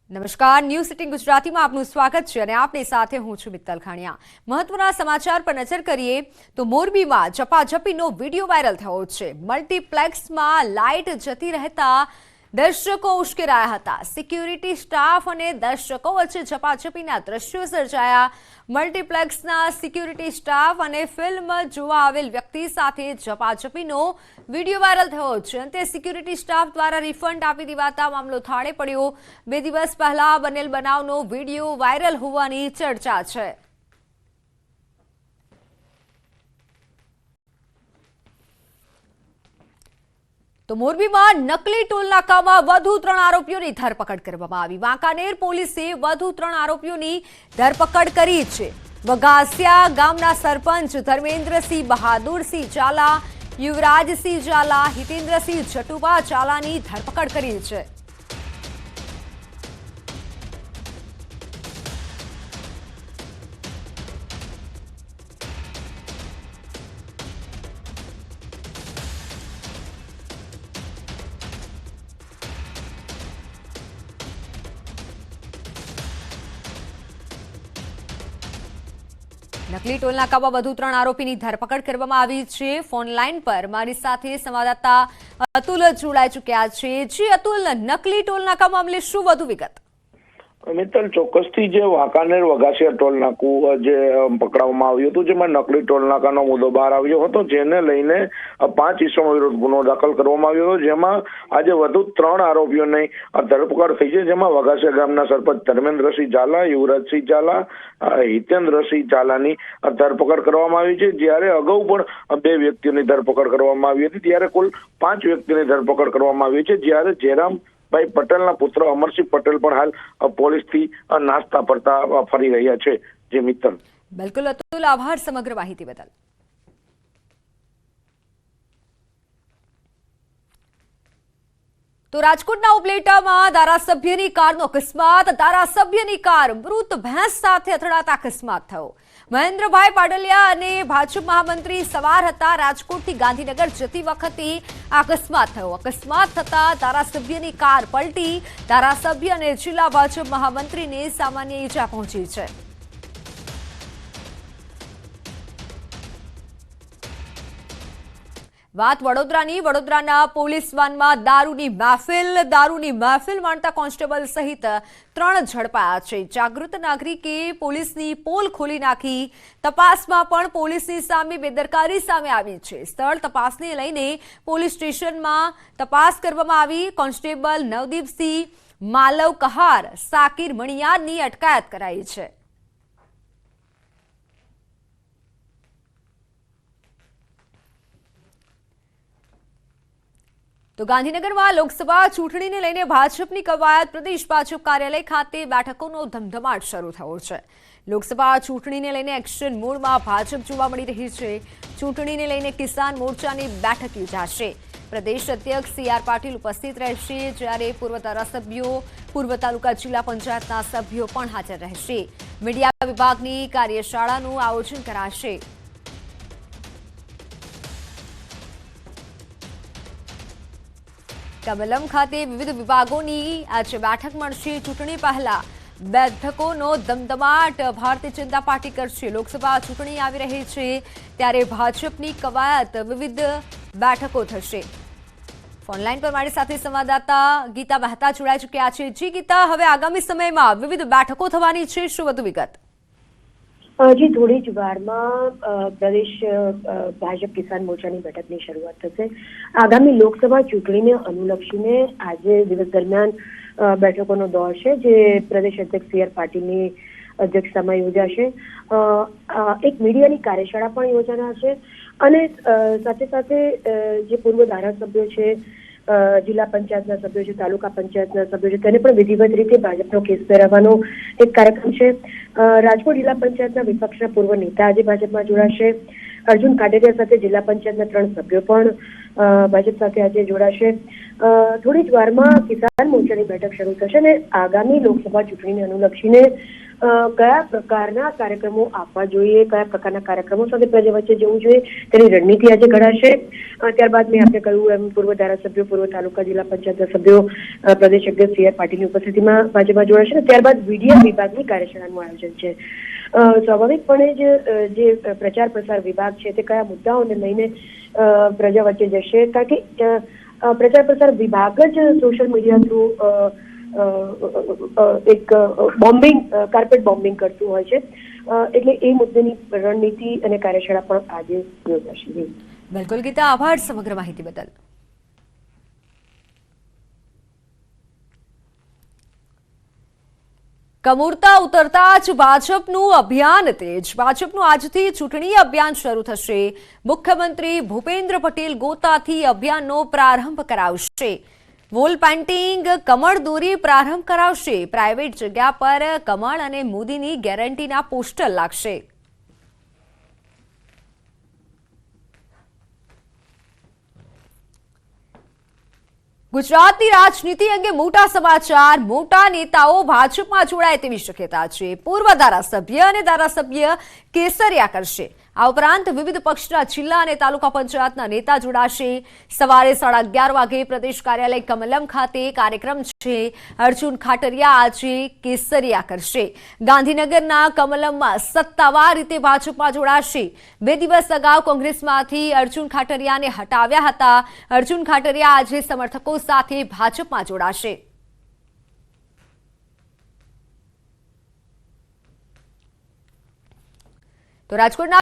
નમસ્કાર, ન્યૂઝ સિટીન ગુજરાતીમાં આપનું સ્વાગત છે અને આપની સાથે હું છું મિત્તલ ખાણિયા। મહત્વના સમાચાર પર નજર કરીએ તો મોરબીમાં ઝપાઝપીનો વિડીયો વાયરલ થયો છે। મલ્ટીપ્લેક્સમાં લાઇટ જતી રહેતા દર્શકો ઉશ્કેરાયા હતા। સિક્યુરિટી સ્ટાફ અને દર્શકો વચ્ચે ઝપાઝપીના દ્રશ્યો સર્જાયા। મલ્ટીપ્લેક્સના સિક્યુરિટી સ્ટાફ અને ફિલ્મ જોવા આવેલ વ્યક્તિ સાથે ઝપાઝપીનો વિડીયો વાયરલ થયો છે। અંતે સિક્યુરિટી સ્ટાફ દ્વારા રિફંડ આપી દેવાતા મામલો થાળે પડ્યો। 2 દિવસ પહેલા બનેલ બનાવનો વિડીયો વાયરલ હોવાની ચર્ચા છે। તો મોરબીમાં નકલી ટોલનાકામાં વધુ 3 આરોપીઓની ધરપકડ કરવામાં આવી। વાંકાનેર પોલીસે વધુ 3 આરોપીઓની ધરપકડ કરી છે। વઘાસિયા ગામના સરપંચ ધર્મેન્દ્રસિંહ બહાદુરસિંહ ઝાલા, યુવરાજસિંહ ઝાલા, હિતેન્દ્રસિંહ જટુભા ઝાલાની ધરપકડ કરી છે। નકલી ટોલનાકામાં વધુ 3 આરોપીની ધરપકડ કરવામાં આવી છે। ફોન લાઈન પર મારી સાથે સંવાદદાતા અતુલ જોડાઈ ચૂક્યા છે। જી અતુલ, નકલી ટોલનાકા મામલે શું વધુ વિગત? મિત્તલ, ચોક્કસથી જે વાંકાનેર વઘાસિયા ટોલ નાકું જે પકડવામાં આવ્યું હતું, જેમાં નકલી ટોલ નાકાનો મુદ્દો બહાર આવ્યો હતો, જેને લઈને 5 ઇસમો વિરુદ્ધ ગુનો દાખલ કરવામાં આવ્યો હતો, જેમાં આજે વધુ 3 આરોપીઓની ધરપકડ થઈ છે। જેમાં વઘાસિયા ગામના સરપંચ ધર્મેન્દ્રસિંહ ઝાલા, યુવરાજસિંહ ઝાલા, હિતેન્દ્રસિંહ ઝાલાની ધરપકડ કરવામાં આવી છે। જ્યારે અગાઉ પણ 2 વ્યક્તિઓની ધરપકડ કરવામાં આવી હતી, ત્યારે કુલ 5 વ્યક્તિની ધરપકડ કરવામાં આવી છે। જ્યારે જયરામભાઈ પટેલના પુત્ર અમરસિંહ પટેલ પણ હાલ પોલીસથી નાસ્તા પડતા ફરી રહ્યા છે। જે મિત્તલ, બિલકુલ અતુલ, આભાર સમગ્ર માહિતી બદલ। તો રાજકોટના ઉપલેટામાં ધારાસભ્યની કારનો અકસ્માત। ધારાસભ્યની કાર મૃત ભેંસ સાથે અથડાતા અકસ્માત થયો। મહેન્દ્રભાઈ પાડલિયા અને ભાજપ મહામંત્રી સવાર હતા। રાજકોટથી ગાંધીનગર જતી વખતે અકસ્માત થયો। અકસ્માત થતા ધારાસભ્યની કાર પલટી। ધારાસભ્ય અને જિલ્લા ભાજપ મહામંત્રીને સામાન્ય ઈજા પહોંચી છે। વાત વડોદરાની। વડોદરાના પોલીસ વાનમાં દારૂની મહેફિલ માણતા કોન્સ્ટેબલ સહિત 3 ઝડપાયા છે। જાગૃત નાગરિકે પોલીસની પોલ ખોલી નાખી। તપાસમાં પણ પોલીસની સામે બેદરકારી સામે આવી છે। સ્થળ તપાસને લઈને પોલીસ સ્ટેશનમાં તપાસ કરવામાં આવી। કોન્સ્ટેબલ નવદીપસિંહ, માલવ કહાર, સાકિર મણિયારની અટકાયત કરાઈ છે। તો ગાંધીનગરમાં લોકસભા ચૂંટણીને લઈને ભાજપની કવાયત। પ્રદેશ ભાજપ કાર્યાલય ખાતે બેઠકોનો ધમધમાટ શરૂ થયો છે। લોકસભા ચૂંટણીને લઈને એક્શન મોડમાં ભાજપ જોવા મળી રહી છે। ચૂંટણીને લઈને કિસાન મોરચાની બેઠક યોજાશે। પ્રદેશ અધ્યક્ષ CR પાટીલ ઉપસ્થિત રહેશે, જ્યારે પૂર્વ ધારાસભ્યો, પૂર્વ તાલુકા જિલ્લા પંચાયતના સભ્યો પણ હાજર રહેશે। મીડિયા વિભાગની કાર્યશાળાનું આયોજન કરાશે। કમલમ ખાતે વિવિધ વિભાગોની આજે બેઠક મળશે। ચૂંટણી પહેલા બેઠકોનો ધમધમાટ ભારતીય જનતા પાર્ટી કરશે। લોકસભા ચૂંટણી આવી રહી છે, ત્યારે ભાજપની કવાયત વિવિધ બેઠકો થશે। ફોનલાઈન પર મારી સાથે સંવાદદાતા ગીતા મહેતા જોડાઈ ચૂક્યા છે। જી ગીતા, હવે આગામી સમયમાં વિવિધ બેઠકો થવાની છે, શું વધુ વિગત? જી, થોડી જ વારમાં પ્રદેશ ભાજપ કિસાન મોરચાની બેઠકની શરૂઆત થશે। આગામી લોકસભા ચૂંટણીને અનુલક્ષીને આજે દિવસ દરમિયાન બેઠકોનો દોર છે, જે પ્રદેશ અધ્યક્ષ CR પાટીલની અધ્યક્ષતામાં યોજાશે। એક મીડિયાની કાર્યશાળા પણ યોજાનાર છે અને સાથે સાથે જે પૂર્વ ધારાસભ્યો છે, જિલ્લા પંચાયતના સભ્યો છે, તાલુકા પંચાયતના સભ્યો છે, તેને પણ વિધિવત રીતે ભાજપનો કેસ પહેરાવવાનો એક કાર્યક્રમ છે। રાજકોટ જિલ્લા પંચાયતના વિપક્ષના પૂર્વ નેતા આજે ભાજપમાં જોડાશે। અર્જુન કાટેરિયા સાથે જિલ્લા પંચાયતના 3 સભ્યો પણ ભાજપ સાથે આજે જોડાશે। થોડી જ વારમાં કિસાન મોરચાની બેઠક શરૂ થશે અને આગામી લોકસભા ચૂંટણીને અનુલક્ષીને કયા પ્રકારના કાર્યક્રમો આપવા જોઈએ, કયા પ્રકારના કાર્યક્રમો સાથે પ્રજા વચ્ચે જવું જોઈએ, તેની રણનીતિ આજે ઘડાશે. ત્યારબાદ મેં આપણે કહ્યું એમ પૂર્વ ધારાસભ્યો, પૂર્વ તાલુકા જિલ્લા પંચાયતના સભ્યો પ્રદેશ અધ્યક્ષ સી આર પાટીલની ઉપસ્થિતિમાં ભાજપમાં જોડાશે. ત્યારબાદ મીડિયા વિભાગની કાર્યશાળાનું આયોજન છે. સ્વાભાવિકપણે જ જે પ્રચાર પ્રસાર વિભાગ છે તે કયા મુદ્દાઓને લઈને પ્રજા વચ્ચે જશે, કારણ કે પ્રચાર પ્રસાર વિભાગ જ સોશિયલ મીડિયા થ્રુ એક બોમ્બિંગ, કાર્પેટ બોમ્બિંગ કરતું હોય છે. એટલે એ મુદ્દેની રણનીતિ અને કાર્યશાળા પણ આજે યોજાશે. બિલકુલ ગીતા, આભાર સમગ્ર માહિતી બદલ. કમુરતા ઉતરતા જ ભાજપનું અભિયાન તેજ. ભાજપનું આજથી ચૂંટણી અભિયાન શરૂ થશે. મુખ્યમંત્રી ભૂપેન્દ્ર પટેલ ગોતાથી અભિયાનનો પ્રારંભ કરાવશે. વોલ પેઇન્ટિંગ, કમળ દોરી પ્રારંભ કરાવશે. પ્રાઇવેટ જગ્યા પર કમળ અને મોદીની ગેરંટીના પોસ્ટર લાગશે. ગુજરાતની રાજનીતિ અંગે મોટા સમાચાર. મોટા નેતાઓ ભાજપમાં જોડાય તેવી શક્યતા છે. પૂર્વ ધારાસભ્ય અને ધારાસભ્ય કેસરિયા કરશે. આ ઉપરાંત વિવિધ પક્ષના જિલ્લા અને તાલુકા પંચાયતના નેતા જોડાશે. સવારે 11:30 વાગે પ્રદેશ કાર્યાલય કમલમ ખાતે કાર્યક્રમ છે. અર્જુન ખાટરિયા આજે કેસરિયા કરશે. ગાંધીનગરના કમલમમાં સત્તાવાર રીતે ભાજપમાં જોડાશે. 2 દિવસ અગાઉ કોંગ્રેસમાંથી અર્જુન ખાટરિયાને હટાવ્યા હતા. અર્જુન ખાટરિયા આજે સમર્થકો સાથે ભાજપમાં જોડાશે. તો રાજકોટના